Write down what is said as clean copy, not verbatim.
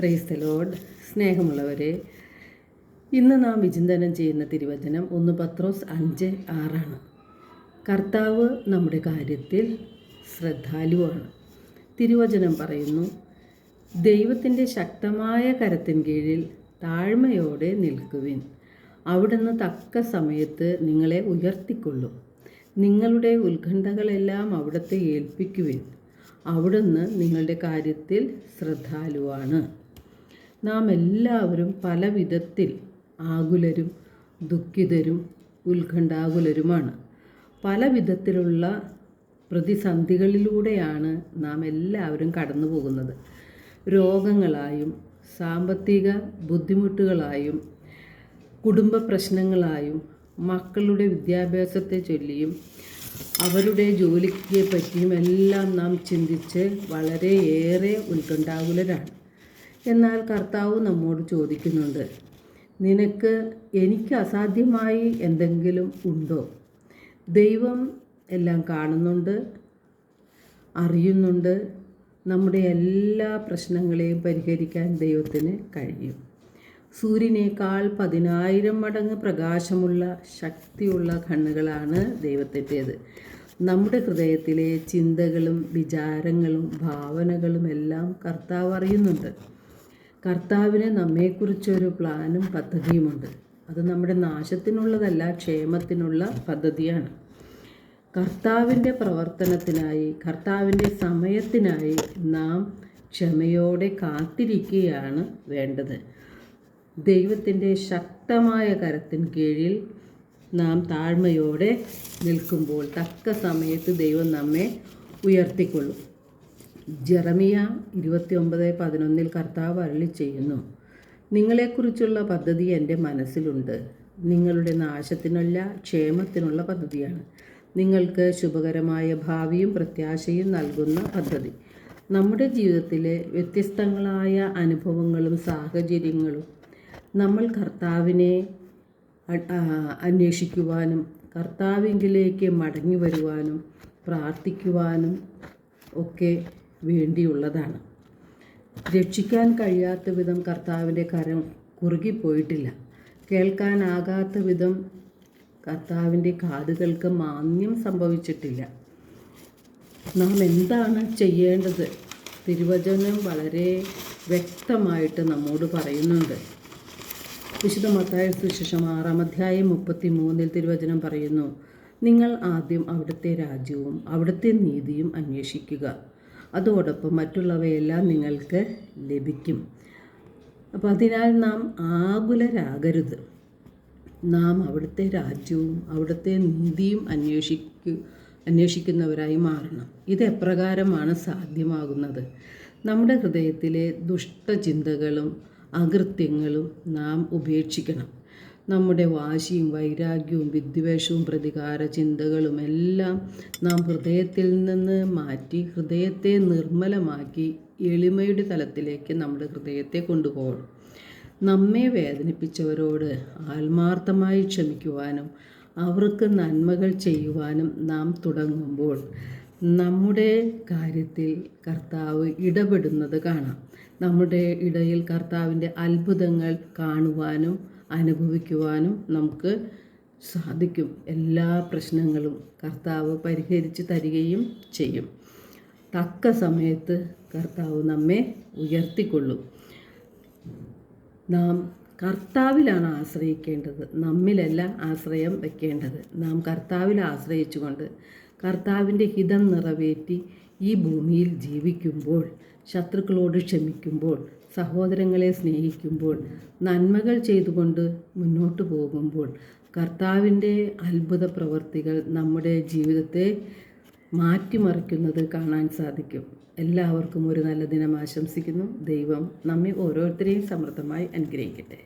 Praise the Lord. സ്നേഹമുള്ളവരെ, ഇന്ന് നാം വിചിന്തനം ചെയ്യുന്ന തിരുവചനം 1 പത്രോസ് 5:6 കർത്താവ് നമ്മുടെ കാര്യത്തിൽ ശ്രദ്ധാലുവാണ്. തിരുവചനം പറയുന്നു, ദൈവത്തിൻ്റെ ശക്തമായ കരത്തിൻ കീഴിൽ താഴ്മയോടെ നിൽക്കുവിൻ. അവിടുന്ന് തക്ക സമയത്ത് നിങ്ങളെ ഉയർത്തിക്കൊള്ളും. നിങ്ങളുടെ ഉത്കണ്ഠകളെല്ലാം അവിടുത്തെ ഏൽപ്പിക്കുവിൻ. അവിടുന്ന് നിങ്ങളുടെ കാര്യത്തിൽ ശ്രദ്ധാലുവാണ്. നാം എല്ലാവരും പല വിധത്തിൽ ആകുലരും ദുഃഖിതരും ഉത്കണ്ഠാകുലരുമാണ്. പല വിധത്തിലുള്ള പ്രതിസന്ധികളിലൂടെയാണ് നാം എല്ലാവരും കടന്നു പോകുന്നത്. രോഗങ്ങളായും സാമ്പത്തിക ബുദ്ധിമുട്ടുകളായും കുടുംബ പ്രശ്നങ്ങളായും മക്കളുടെ വിദ്യാഭ്യാസത്തെ ചൊല്ലിയും അവരുടെ ജോലിയെ പറ്റിയും എല്ലാം നാം ചിന്തിച്ച് വളരെയേറെ ഉത്കണ്ഠാകുലരാണ്. എന്നാൽ കർത്താവ് നമ്മോട് ചോദിക്കുന്നുണ്ട്, എനിക്ക് അസാധ്യമായി എന്തെങ്കിലും ഉണ്ടോ? ദൈവം എല്ലാം കാണുന്നുണ്ട്, അറിയുന്നുണ്ട്. നമ്മുടെ എല്ലാ പ്രശ്നങ്ങളെയും പരിഹരിക്കാൻ ദൈവത്തിന് കഴിയും. സൂര്യനേക്കാൾ 10,000 മടങ്ങ് പ്രകാശമുള്ള ശക്തിയുള്ള കണ്ണുകളാണ് ദൈവത്തിൻ്റേത്. നമ്മുടെ ഹൃദയത്തിലെ ചിന്തകളും വിചാരങ്ങളും ഭാവനകളും എല്ലാം കർത്താവ് അറിയുന്നുണ്ട്. കർത്താവിന് നമ്മെക്കുറിച്ചൊരു പ്ലാനും പദ്ധതിയുമുണ്ട്. അത് നമ്മുടെ നാശത്തിനുള്ളതല്ല, ക്ഷേമത്തിനുള്ള പദ്ധതിയാണ്. കർത്താവിൻ്റെ പ്രവർത്തനത്തിനായി, കർത്താവിൻ്റെ സമയത്തിനായി നാം ക്ഷമയോടെ കാത്തിരിക്കുകയാണ് വേണ്ടത്. ദൈവത്തിൻ്റെ ശക്തമായ കരത്തിൻ കീഴിൽ നാം താഴ്മയോടെ നിൽക്കുമ്പോൾ തക്ക സമയത്ത് ദൈവം നമ്മെ ഉയർത്തിക്കൊള്ളും. ജെറമിയ 29:11 കർത്താവ് അരുളി ചെയ്യുന്നു, നിങ്ങളെക്കുറിച്ചുള്ള പദ്ധതി എൻ്റെ മനസ്സിലുണ്ട്. നിങ്ങളുടെ നാശത്തിനല്ല, ക്ഷേമത്തിനുള്ള പദ്ധതിയാണ്. നിങ്ങൾക്ക് ശുഭകരമായ ഭാവിയും പ്രത്യാശയും നൽകുന്ന പദ്ധതി. നമ്മുടെ ജീവിതത്തിലെ വ്യത്യസ്തങ്ങളായ അനുഭവങ്ങളും സാഹചര്യങ്ങളും നമ്മൾ കർത്താവിനെ അന്വേഷിക്കുവാനും കർത്താവിങ്കിലേക്ക് മടങ്ങി വരുവാനും പ്രാർത്ഥിക്കുവാനും ഒക്കെ വേണ്ടിയുള്ളതാണ്. രക്ഷിക്കാൻ കഴിയാത്ത വിധം കർത്താവിൻ്റെ കരം കുറുകിപ്പോയിട്ടില്ല. കേൾക്കാനാകാത്ത വിധം കർത്താവിൻ്റെ കാതുകൾക്ക് മാന്യം സംഭവിച്ചിട്ടില്ല. നാം എന്താണ് ചെയ്യേണ്ടത്? തിരുവചനം വളരെ വ്യക്തമായിട്ട് നമ്മോട് പറയുന്നുണ്ട്. വിശുദ്ധ മത്തായി സുവിശേഷം 6:33 തിരുവചനം പറയുന്നു, നിങ്ങൾ ആദ്യം അവിടുത്തെ രാജ്യവും അവിടുത്തെ നീതിയും അന്വേഷിക്കുക, അതോടൊപ്പം മറ്റുള്ളവയെല്ലാം നിങ്ങൾക്ക് ലഭിക്കും. അപ്പോൾ അതിനാൽ നാം ആകുലരാകരുത്. നാം അവിടുത്തെ രാജ്യവും അവിടുത്തെ നീതിയും അന്വേഷിക്കുന്നവരായി മാറണം. ഇതെപ്രകാരമാണ് സാധ്യമാകുന്നത്? നമ്മുടെ ഹൃദയത്തിലെ ദുഷ്ടചിന്തകളും അകൃത്യങ്ങളും നാം ഉപേക്ഷിക്കണം. നമ്മുടെ വാശിയും വൈരാഗ്യവും വിദ്വേഷവും പ്രതികാര ചിന്തകളും എല്ലാം നാം ഹൃദയത്തിൽ നിന്ന് മാറ്റി ഹൃദയത്തെ നിർമ്മലമാക്കി എളിമയുടെ തലത്തിലേക്ക് നമ്മുടെ ഹൃദയത്തെ കൊണ്ടുപോകണം. നമ്മെ വേദനിപ്പിച്ചവരോട് ആത്മാർത്ഥമായി ക്ഷമിക്കുവാനും അവർക്ക് നന്മകൾ ചെയ്യുവാനും നാം തുടങ്ങുമ്പോൾ നമ്മുടെ കാര്യത്തിൽ കർത്താവ് ഇടപെടുന്നത് കാണാം. നമ്മുടെ ഇടയിൽ കർത്താവിൻ്റെ അത്ഭുതങ്ങൾ കാണുവാനും അനുഭവിക്കുവാനും നമുക്ക് സാധിക്കും. എല്ലാ പ്രശ്നങ്ങളും കർത്താവ് പരിഹരിച്ച് തരികയും ചെയ്യും. തക്ക സമയത്ത് കർത്താവ് നമ്മെ ഉയർത്തിക്കൊള്ളും. നാം കർത്താവിലാണ് ആശ്രയിക്കേണ്ടത്, നമ്മിലല്ല ആശ്രയം വയ്ക്കേണ്ടത്. നാം കർത്താവിൽ ആശ്രയിച്ചുകൊണ്ട് കർത്താവിൻ്റെ ഹിതം നിറവേറ്റി ഈ ഭൂമിയിൽ ജീവിക്കുമ്പോൾ, ശത്രുക്കളോട് ക്ഷമിക്കുമ്പോൾ, സഹോദരങ്ങളെ സ്നേഹിക്കുമ്പോൾ, നന്മകൾ ചെയ്തുകൊണ്ട് മുന്നോട്ട് പോകുമ്പോൾ കർത്താവിൻ്റെ അത്ഭുത പ്രവർത്തികൾ നമ്മുടെ ജീവിതത്തെ മാറ്റിമറിക്കുന്നത് കാണാൻ സാധിക്കും. എല്ലാവർക്കും ഒരു നല്ല ദിനം ആശംസിക്കുന്നു. ദൈവം നമ്മെ ഓരോരുത്തരെയും സമൃദ്ധമായി അനുഗ്രഹിക്കട്ടെ.